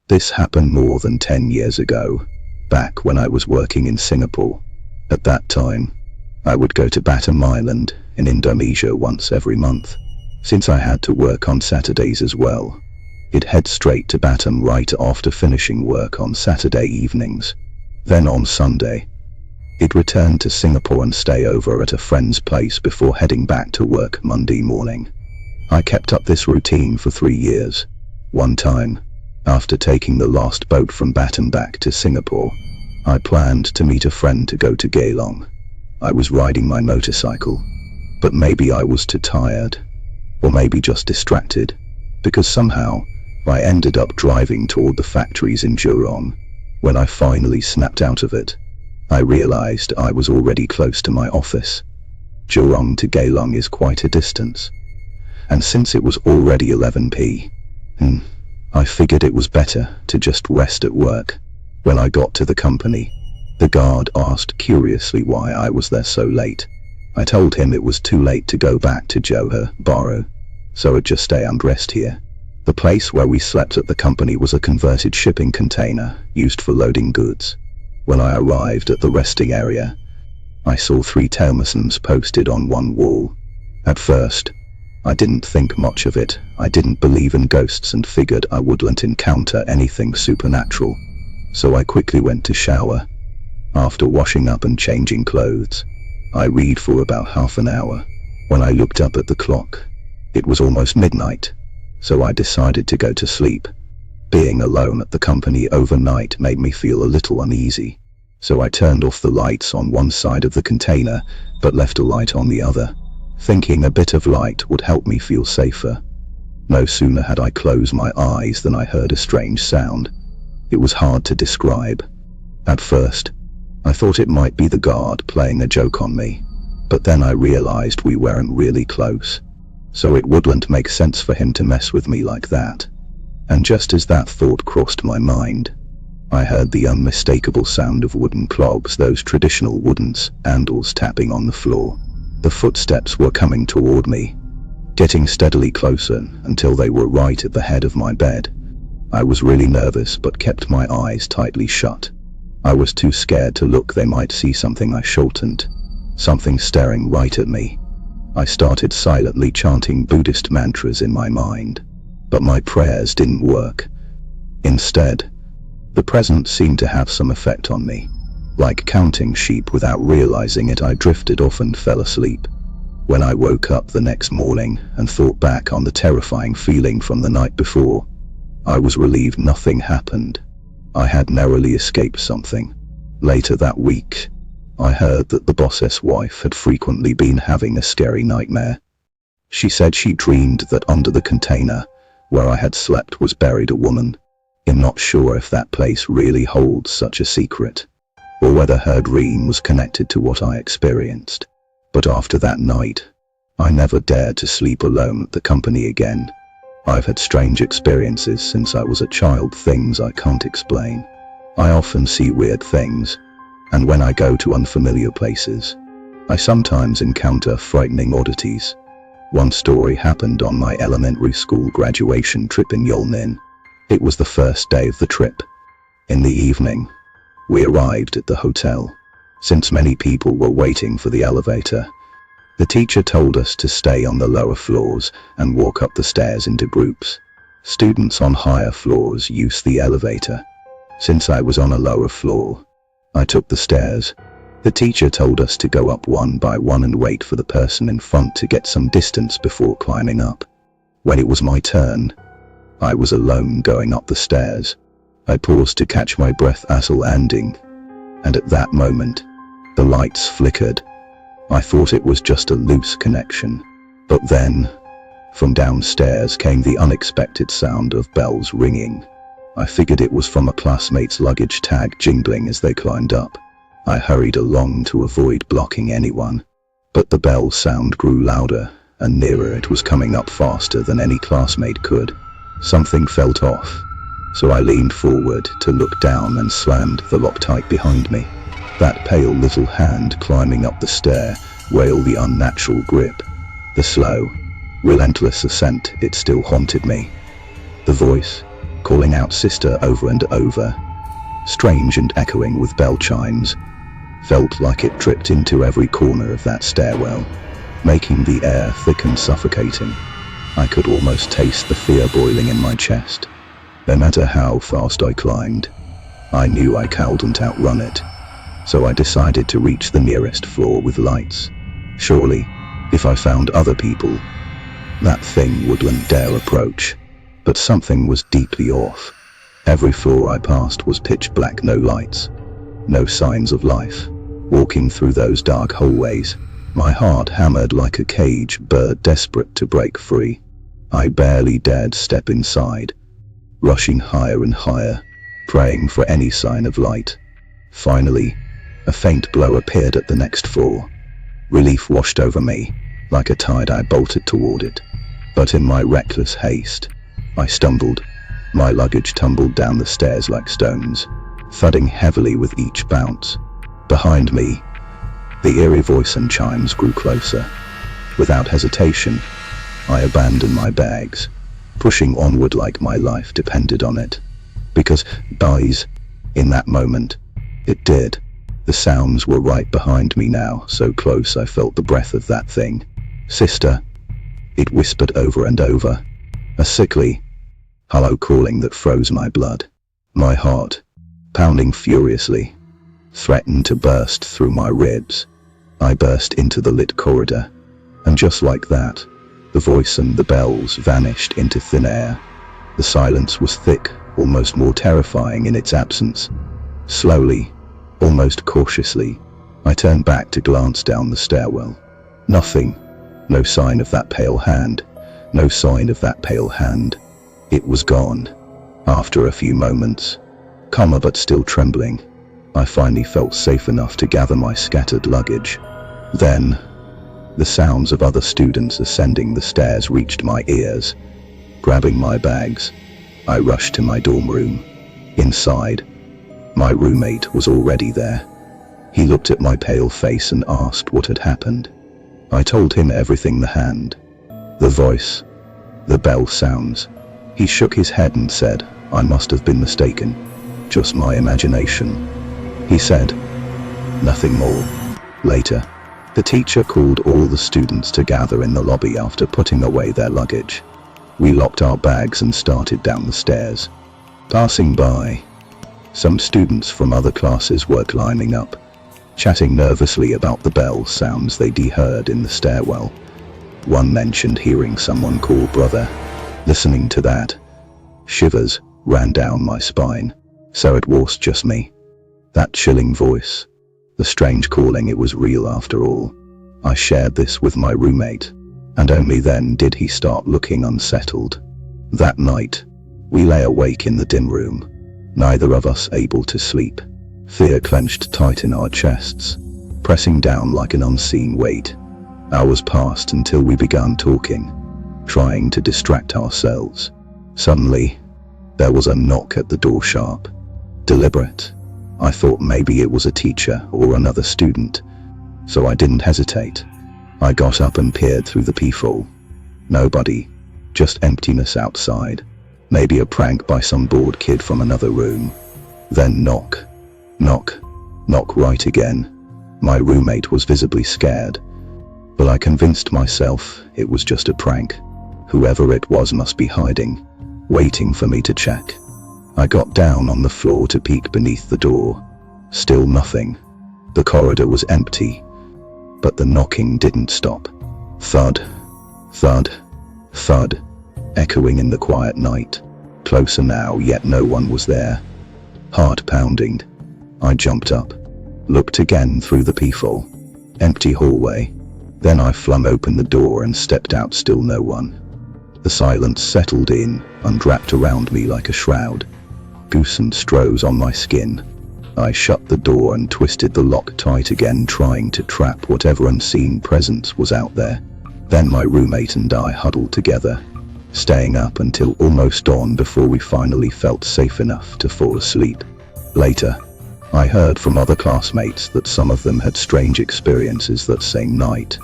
This happened more than 10 years ago, back when I was working in Singapore. At that time, I would go to Batam Island in Indonesia once every month. Since I had to work on Saturdays as well, I'd head straight to Batam right after finishing work on Saturday evenings. Then on Sunday, I'd return to Singapore and stay over at a friend's place before heading back to work Monday morning. I kept up this routine for 3 years. One time, after taking the last boat from Batam back to Singapore, I planned to meet a friend to go to Geelong. I was riding my motorcycle, but maybe I was too tired, or maybe just distracted, because somehow I ended up driving toward the factories in Jurong. When I finally snapped out of it, I realized I was already close to my office. Jurong to Geelong is quite a distance, and since it was already 11 p.m, I figured it was better to just rest at work. When I got to the company, the guard asked curiously why I was there so late. I told him it was too late to go back to Johor Bahru, so I'd just stay and rest here. The place where we slept at the company was a converted shipping container used for loading goods. When I arrived at the resting area, I saw 3 talismans posted on one wall. At first, I didn't think much of it. I didn't believe in ghosts and figured I wouldn't encounter anything supernatural. So I quickly went to shower. After washing up and changing clothes, I read for about half an hour. When I looked up at the clock, it was almost midnight, so I decided to go to sleep. Being alone at the company overnight made me feel a little uneasy, so I turned off the lights on one side of the container, but left a light on the other, thinking a bit of light would help me feel safer. No sooner had I closed my eyes than I heard a strange sound. It was hard to describe. At first, I thought it might be the guard playing a joke on me, but then I realized we weren't really close, so it wouldn't make sense for him to mess with me like that. And just as that thought crossed my mind, I heard the unmistakable sound of wooden clogs, those traditional wooden handles tapping on the floor. The footsteps were coming toward me, getting steadily closer until they were right at the head of my bed. I was really nervous but kept my eyes tightly shut. I was too scared to look. They might see something I shouldn't. Something staring right at me. I started silently chanting Buddhist mantras in my mind, but my prayers didn't work. Instead, the presence seemed to have some effect on me. Like counting sheep without realizing it, I drifted off and fell asleep. When I woke up the next morning and thought back on the terrifying feeling from the night before, I was relieved nothing happened. I had narrowly escaped something. Later that week, I heard that the boss's wife had frequently been having a scary nightmare. She said she dreamed that under the container where I had slept was buried a woman. I'm not sure if that place really holds such a secret, or whether her dream was connected to what I experienced. But after that night, I never dared to sleep alone at the company again. I've had strange experiences since I was a child, things I can't explain. I often see weird things, and when I go to unfamiliar places, I sometimes encounter frightening oddities. One story happened on my elementary school graduation trip in Yulnin. It was the first day of the trip. In the evening, we arrived at the hotel. Since many people were waiting for the elevator, the teacher told us to stay on the lower floors and walk up the stairs into groups. Students on higher floors used the elevator. Since I was on a lower floor, I took the stairs. The teacher told us to go up one by one and wait for the person in front to get some distance before climbing up. When it was my turn, I was alone going up the stairs. I paused to catch my breath as I landing, and at that moment, the lights flickered. I thought it was just a loose connection, but then, from downstairs came the unexpected sound of bells ringing. I figured it was from a classmate's luggage tag jingling as they climbed up. I hurried along to avoid blocking anyone, but the bell sound grew louder and nearer. It was coming up faster than any classmate could. Something felt off, so I leaned forward to look down and slammed the lock tight behind me. That pale little hand climbing up the stair wailed the unnatural grip. The slow, relentless ascent, it still haunted me. The voice, calling out sister over and over, strange and echoing with bell chimes. Felt like it dripped into every corner of that stairwell, making the air thick and suffocating. I could almost taste the fear boiling in my chest. No matter how fast I climbed, I knew I couldn't outrun it. So I decided to reach the nearest floor with lights. Surely, if I found other people, that thing wouldn't dare approach. But something was deeply off. Every floor I passed was pitch black, no lights, no signs of life. Walking through those dark hallways, my heart hammered like a caged bird desperate to break free. I barely dared step inside, rushing higher and higher, praying for any sign of light. Finally, a faint glow appeared at the next floor. Relief washed over me. Like a tide, I bolted toward it. But in my reckless haste, I stumbled. My luggage tumbled down the stairs like stones, thudding heavily with each bounce. Behind me, the eerie voice and chimes grew closer. Without hesitation, I abandoned my bags, pushing onward like my life depended on it. Because, guys, in that moment, it did. The sounds were right behind me now, so close I felt the breath of that thing. Sister, it whispered over and over, a sickly, hollow calling that froze my blood. My heart, pounding furiously, threatened to burst through my ribs. I burst into the lit corridor, and just like that, the voice and the bells vanished into thin air. The silence was thick, almost more terrifying in its absence. Slowly, almost cautiously, I turned back to glance down the stairwell. Nothing. No sign of that pale hand. No sign of that pale hand. It was gone. After a few moments, calmer but still trembling, I finally felt safe enough to gather my scattered luggage. Then, the sounds of other students ascending the stairs reached my ears. Grabbing my bags, I rushed to my dorm room. Inside, my roommate was already there. He looked at my pale face and asked what had happened. I told him everything: the hand, the voice, the bell sounds. He shook his head and said, I must have been mistaken. Just my imagination. He said nothing more. Later, the teacher called all the students to gather in the lobby after putting away their luggage. We locked our bags and started down the stairs. Passing by, some students from other classes were climbing up, chatting nervously about the bell sounds they'd heard in the stairwell. One mentioned hearing someone call brother. Listening to that, shivers ran down my spine. So it was just me. That chilling voice, the strange calling, it was real after all. I shared this with my roommate, and only then did he start looking unsettled. That night, we lay awake in the dim room, neither of us able to sleep. Fear clenched tight in our chests, pressing down like an unseen weight. Hours passed until we began talking, trying to distract ourselves. Suddenly, there was a knock at the door, sharp, deliberate. I thought maybe it was a teacher or another student, so I didn't hesitate. I got up and peered through the peephole. Nobody, just emptiness outside. Maybe a prank by some bored kid from another room. Then knock, knock, knock right again. My roommate was visibly scared, but I convinced myself it was just a prank. Whoever it was must be hiding, waiting for me to check. I got down on the floor to peek beneath the door. Still nothing. The corridor was empty, but the knocking didn't stop. Thud, thud, thud, echoing in the quiet night. Closer now, yet no one was there. Heart pounding. I jumped up, looked again through the peephole. Empty hallway. Then I flung open the door and stepped out. Still no one. The silence settled in, unwrapped around me like a shroud. Goose and strows on my skin. I shut the door and twisted the lock tight again, trying to trap whatever unseen presence was out there. Then my roommate and I huddled together, staying up until almost dawn before we finally felt safe enough to fall asleep. Later, I heard from other classmates that some of them had strange experiences that same night.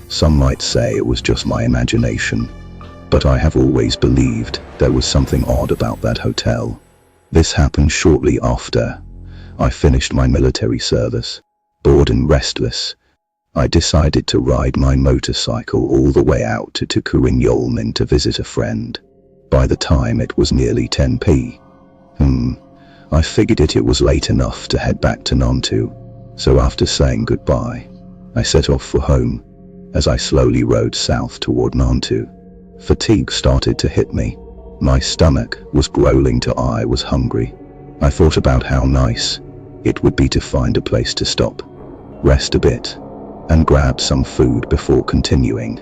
Some might say it was just my imagination, But I have always believed there was something odd about that hotel. This happened shortly after I finished my military service. Bored and restless, I decided to ride my motorcycle all the way out to Tukurin to visit a friend. By the time it was nearly 10 p.m, I figured it was late enough to head back to Nantu. So after saying goodbye, I set off for home. As I slowly rode south toward Nantu, fatigue started to hit me. My stomach was growling till I was hungry. I thought about how nice it would be to find a place to stop, rest a bit, and grab some food before continuing.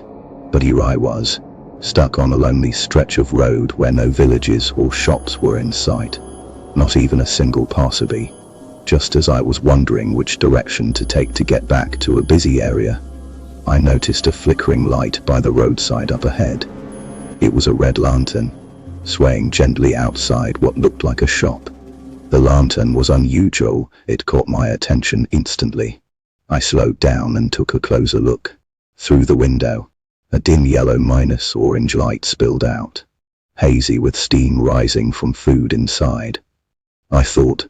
But here I was, stuck on a lonely stretch of road where no villages or shops were in sight. Not even a single passerby. Just as I was wondering which direction to take to get back to a busy area, I noticed a flickering light by the roadside up ahead. It was a red lantern, swaying gently outside what looked like a shop. The lantern was unusual. It caught my attention instantly. I slowed down and took a closer look. Through the window, a dim yellow minus orange light spilled out, hazy with steam rising from food inside. I thought,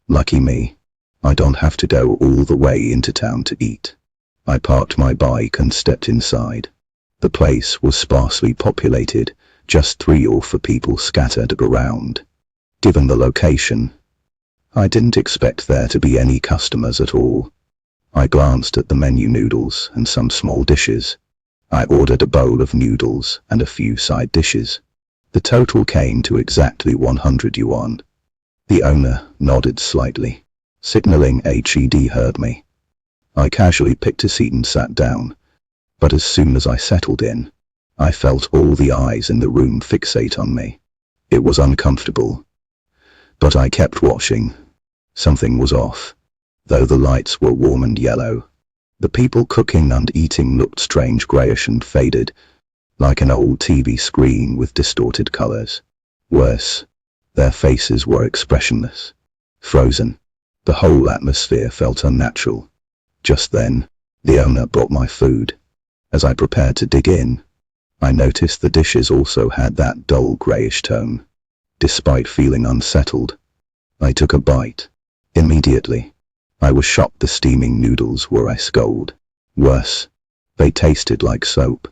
lucky me, I don't have to go all the way into town to eat. I parked my bike and stepped inside. The place was sparsely populated, just 3 or 4 people scattered around. Given the location, I didn't expect there to be any customers at all. I glanced at the menu: noodles and some small dishes. I ordered a bowl of noodles and a few side dishes. The total came to exactly 100 yuan. The owner nodded slightly, signaling HED heard me. I casually picked a seat and sat down, but as soon as I settled in, I felt all the eyes in the room fixate on me. It was uncomfortable, but I kept watching. Something was off. Though the lights were warm and yellow, the people cooking and eating looked strange, grayish and faded, like an old TV screen with distorted colors. Worse, their faces were expressionless, frozen. The whole atmosphere felt unnatural. Just then, the owner brought my food. As I prepared to dig in, I noticed the dishes also had that dull grayish tone. Despite feeling unsettled, I took a bite. Immediately, I was shocked. The steaming noodles were ice cold. Worse, they tasted like soap.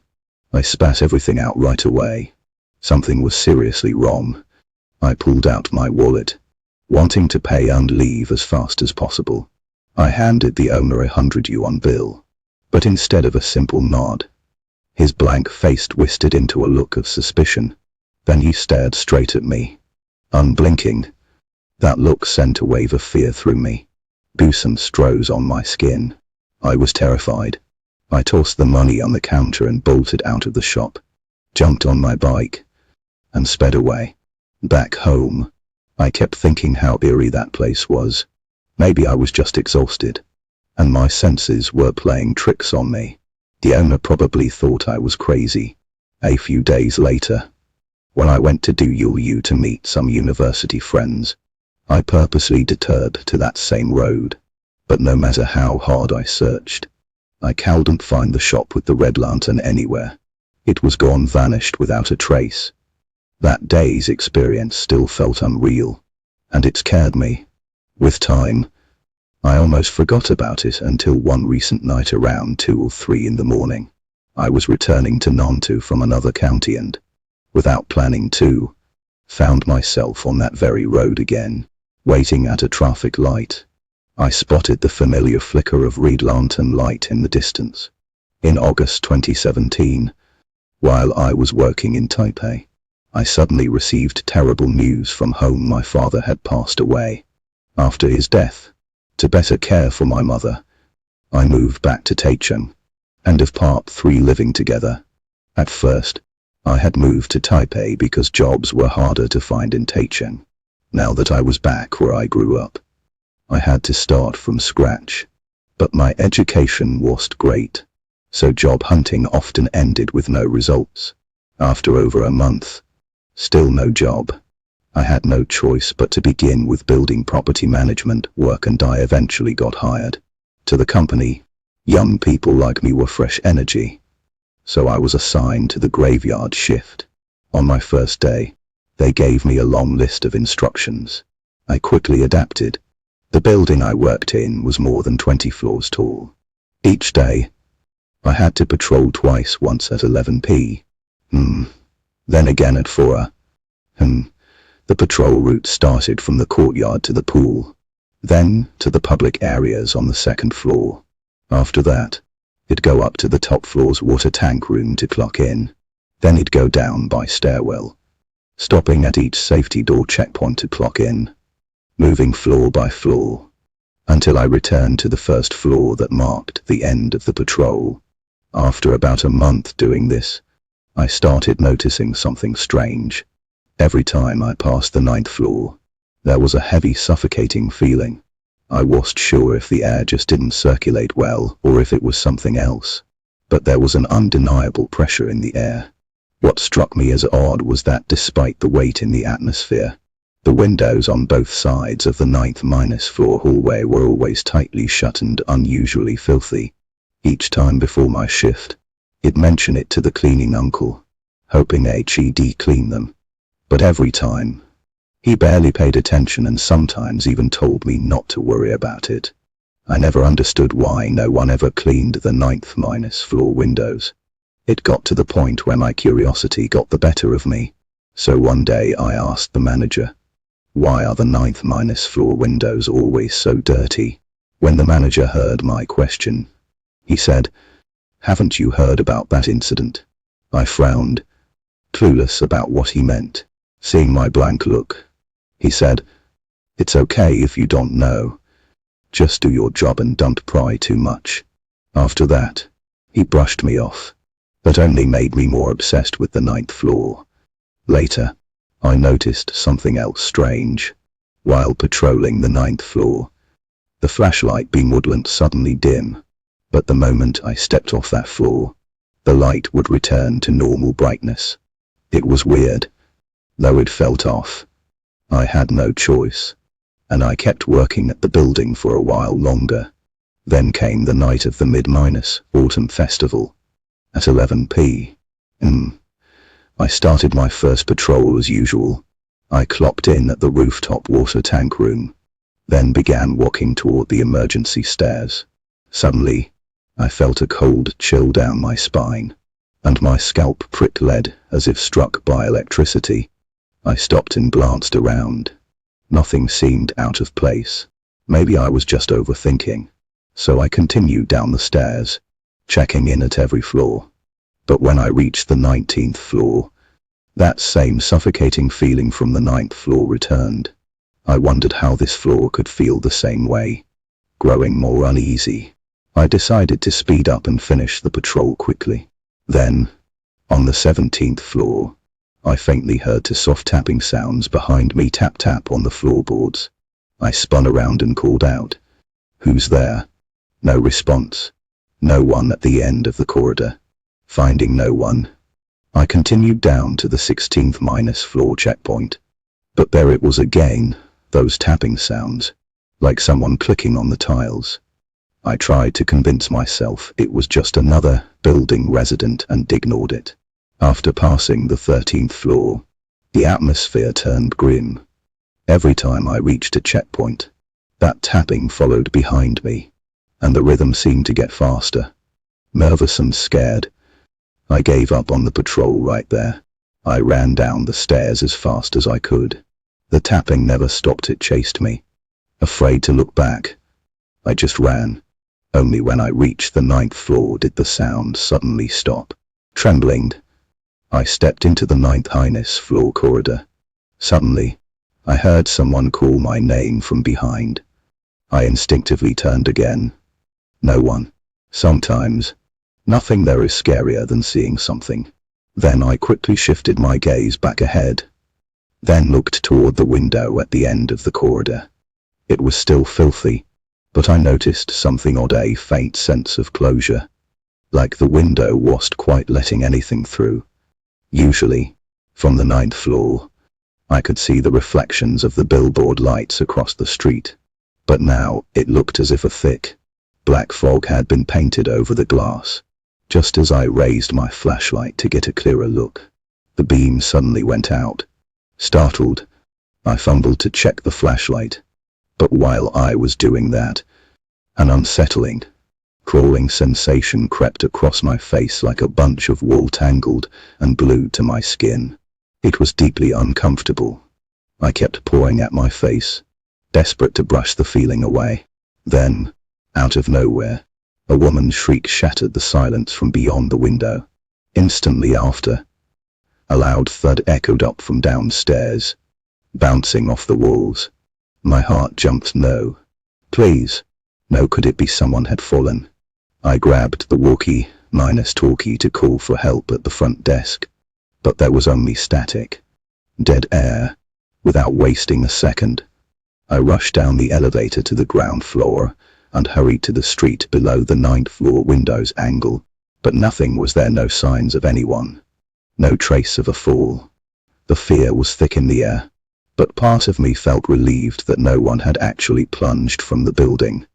I spat everything out right away. Something was seriously wrong. I pulled out my wallet, wanting to pay and leave as fast as possible. I handed the owner a 100 yuan bill, but instead of a simple nod, his blank face twisted into a look of suspicion. Then he stared straight at me, unblinking. That look sent a wave of fear through me. Goosebumps rose on my skin. I was terrified. I tossed the money on the counter and bolted out of the shop, jumped on my bike, and sped away. Back home, I kept thinking how eerie that place was. Maybe I was just exhausted, and my senses were playing tricks on me. The owner probably thought I was crazy. A few days later, when I went to Duyulu to meet some university friends, I purposely detoured to that same road. But no matter how hard I searched, I couldn't find the shop with the red lantern anywhere. It was gone, vanished without a trace. That day's experience still felt unreal, and it scared me. With time, I almost forgot about it until one recent night around 2 or 3 in the morning. I was returning to Nantu from another county and, without planning to, found myself on that very road again, waiting at a traffic light. I spotted the familiar flicker of red lantern light in the distance. In August 2017, while I was working in Taipei, I suddenly received terrible news from home. My father had passed away. After his death, to better care for my mother, I moved back to Taichung, and of part 3 living together. At first, I had moved to Taipei because jobs were harder to find in Taichung. Now that I was back where I grew up, I had to start from scratch. But my education wasn't great, so job hunting often ended with no results. After over a month, still no job, I had no choice but to begin with building property management work, and I eventually got hired. To the company, young people like me were fresh energy, so I was assigned to the graveyard shift. On my first day, they gave me a long list of instructions. I quickly adapted. The building I worked in was more than 20 floors tall. Each day, I had to patrol twice, once at 11 p.m. Then again at 4 a.m. The patrol route started from the courtyard to the pool, then to the public areas on the second floor. After that, it'd go up to the top floor's water tank room to clock in. Then it'd go down by stairwell, stopping at each safety door checkpoint to clock in, moving floor by floor, until I returned to the first floor that marked the end of the patrol. After about a month doing this, I started noticing something strange. Every time I passed the 9th floor, there was a heavy suffocating feeling. I wasn't sure if the air just didn't circulate well or if it was something else, but there was an undeniable pressure in the air. What struck me as odd was that despite the weight in the atmosphere, the windows on both sides of the 9th- floor hallway were always tightly shut and unusually filthy. Each time before my shift, I'd mention it to the cleaning uncle, hoping he'd clean them. But every time, he barely paid attention and sometimes even told me not to worry about it. I never understood why no one ever cleaned the 9th- floor windows. It got to the point where my curiosity got the better of me. So one day I asked the manager, "Why are the 9th- floor windows always so dirty?" When the manager heard my question, he said, "Haven't you heard about that incident?" I frowned, clueless about what he meant. Seeing my blank look, he said, "It's okay if you don't know. Just do your job and don't pry too much." After that, he brushed me off. That only made me more obsessed with the 9th floor. Later, I noticed something else strange. While patrolling the 9th floor, the flashlight beam wouldn't suddenly dim, but the moment I stepped off that floor, the light would return to normal brightness. It was weird, though it felt off. I had no choice, and I kept working at the building for a while longer. Then came the night of the Mid-Autumn Festival. At 11 p.m., I started my first patrol as usual. I clocked in at the rooftop water tank room, then began walking toward the emergency stairs. Suddenly, I felt a cold chill down my spine, and my scalp pricked lead as if struck by electricity. I stopped and glanced around. Nothing seemed out of place. Maybe I was just overthinking. So I continued down the stairs, checking in at every floor. But when I reached the 19th floor, that same suffocating feeling from the 9th floor returned. I wondered how this floor could feel the same way. Growing more uneasy, I decided to speed up and finish the patrol quickly. Then, on the 17th floor, I faintly heard two soft tapping sounds behind me, tap tap on the floorboards. I spun around and called out, "Who's there?" No response. No one at the end of the corridor. Finding no one, I continued down to the 16th- floor checkpoint. But there it was again, those tapping sounds, like someone clicking on the tiles. I tried to convince myself it was just another building resident and ignored it. After passing the 13th floor, the atmosphere turned grim. Every time I reached a checkpoint, that tapping followed behind me, and the rhythm seemed to get faster. Nervous and scared, I gave up on the patrol right there. I ran down the stairs as fast as I could. The tapping never stopped, it chased me. Afraid to look back, I just ran. Only when I reached the 9th floor did the sound suddenly stop. Trembling, I stepped into the 9th- floor corridor. Suddenly, I heard someone call my name from behind. I instinctively turned again. No one. Sometimes, nothing there is scarier than seeing something. Then I quickly shifted my gaze back ahead, then looked toward the window at the end of the corridor. It was still filthy, but I noticed something odd, a faint sense of closure, like the window wasn't quite letting anything through. Usually, from the 9th floor, I could see the reflections of the billboard lights across the street, but now it looked as if a thick, black fog had been painted over the glass. Just as I raised my flashlight to get a clearer look, The beam suddenly went out. Startled, I fumbled to check the flashlight. But while I was doing that, an unsettling, crawling sensation crept across my face like a bunch of wool tangled and glued to my skin. It was deeply uncomfortable. I kept pawing at my face, desperate to brush the feeling away. Then, out of nowhere, a woman's shriek shattered the silence from beyond the window. Instantly after, a loud thud echoed up from downstairs, bouncing off the walls. My heart jumped. No. Please. No, could it be someone had fallen? I grabbed the walkie-talkie to call for help at the front desk, but there was only static, dead air. Without wasting a second, I rushed down the elevator to the ground floor and hurried to the street below the 9th floor window's angle, but nothing was there, no signs of anyone, no trace of a fall. The fear was thick in the air, but part of me felt relieved that no one had actually plunged from the building.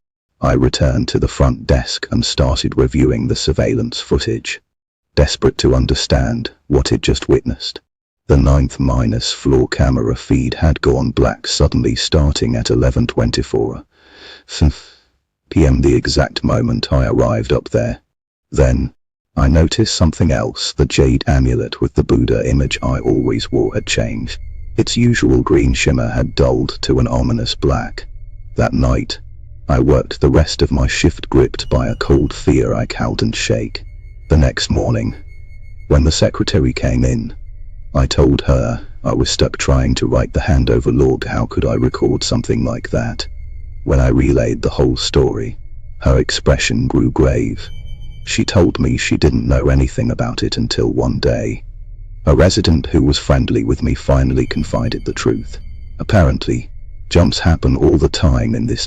I returned to the front desk and started reviewing the surveillance footage, desperate to understand what it just witnessed. The 9th floor camera feed had gone black suddenly, starting at 11:24 p.m., the exact moment I arrived up there. Then, I noticed something else. The jade amulet with the Buddha image I always wore had changed. Its usual green shimmer had dulled to an ominous black. That night, I worked the rest of my shift gripped by a cold fear I couldn't shake. The next morning, when the secretary came in, I told her I was stuck trying to write the handover log. How could I record something like that? When I relayed the whole story, her expression grew grave. She told me she didn't know anything about it until one day, a resident who was friendly with me finally confided the truth. Apparently, jumps happen all the time in this